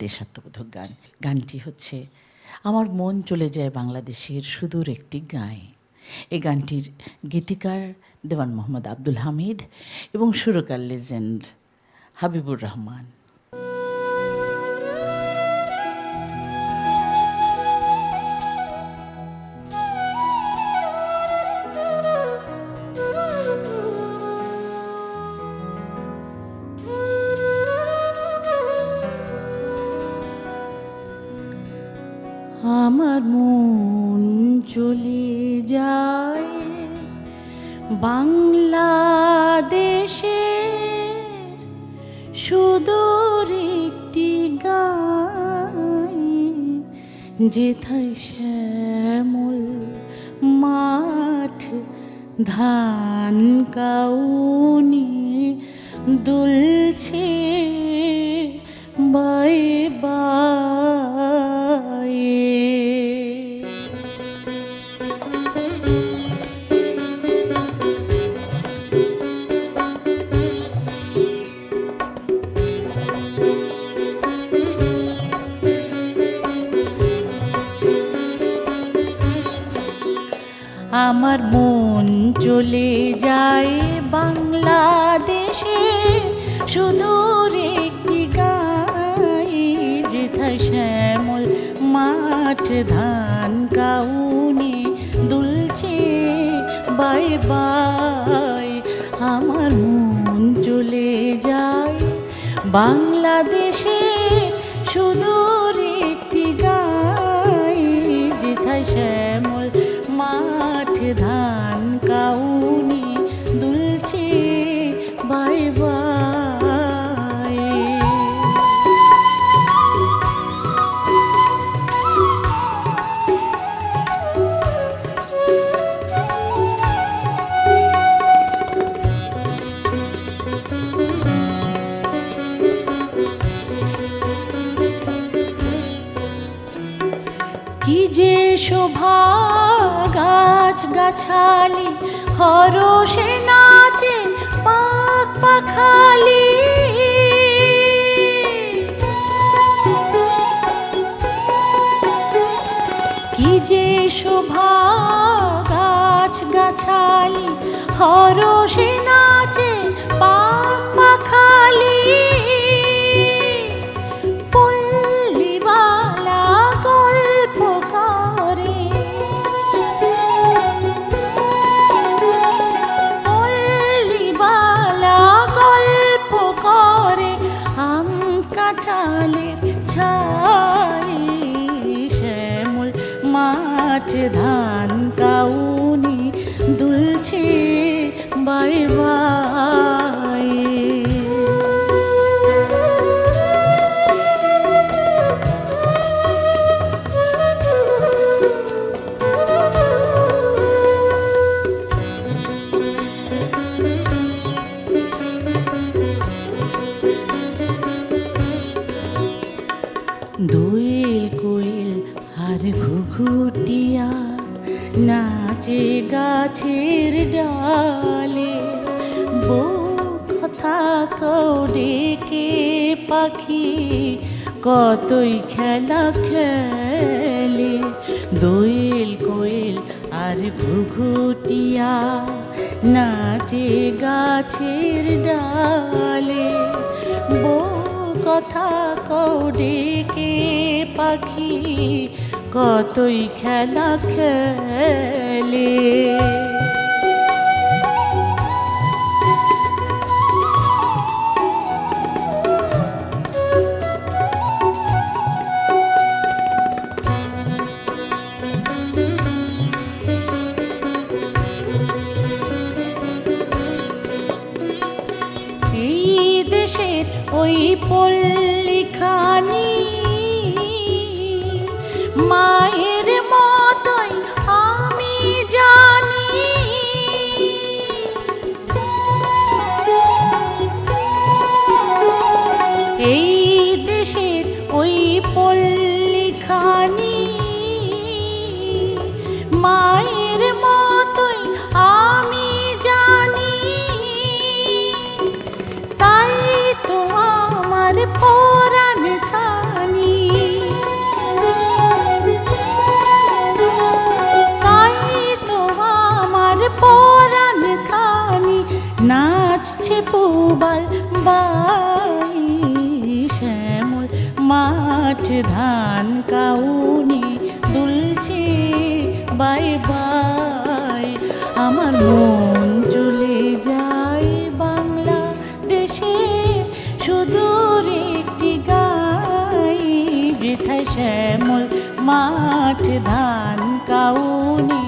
দেশাত্মবোধক গান। গানটি হচ্ছে আমার মন চলে যায় বাংলাদেশের সুদূর একটি গাঁয়ে। এই গানটির গীতিকার দেওয়ান মোহাম্মদ আব্দুল হামিদ এবং সুরকার লেজেন্ড হাবিবুর রহমান। আমার মন চলে যায় বাংলাদেশের সুদূর একটি গাঁয়ে, যেথায় শ্যামল মাঠ ধান কাউনি দুলছে বায়ে বায়ে। আমার মন চলে যায় বাংলাদেশে সুদূর একটি গাঁয়ে, যেথায় শ্যামল মাঠ ধান কাউনি দুলছে বাই বাই। আমার মন চলে যায় বাংলাদেশে সুদূর একটি গাঁয়ে, যেথায় শ্যামল মাঠ ধান কাউনি দুলছে বাই বাই। কি যে শোভা গাছ গাছালি, হরষে নাচে পাখ পাখালি। কি যে শোভা গাছ গাছালি, হরষে নাচে পাখ পাখালি। কাঁঠালের ছাই শ্যামল মাঠ ধান কাউনি দুলছে বাই বাই। দোয়েল কোয়েল আর ঘুঘুটিয়া নাচে গাছের ডালে, বউ কথা কও ডেকে পাখি কতই খেলা খেলে। দোয়েল কোয়েল আর ঘুঘুটিয়া নাচে গাছের ডালে, বউ কথা কও ডেকে পাখি কতই খেলা খেলে। এই দেশের ওই পল্লীখানি মায়ের মতোই আমি জানি। এই দেশের ওই পল্লীখানি মায়ের মতোই আমি জানি। তাই তো আমার পরাণ বাল বাই, শ্যামল মাঠ ধান কাউনি দুলছে বাই বাই। আমার মন চলে যায় বাংলাদেশে, সুদূর একটি গাই, যেথায় শ্যামল মাঠ ধান কাউনি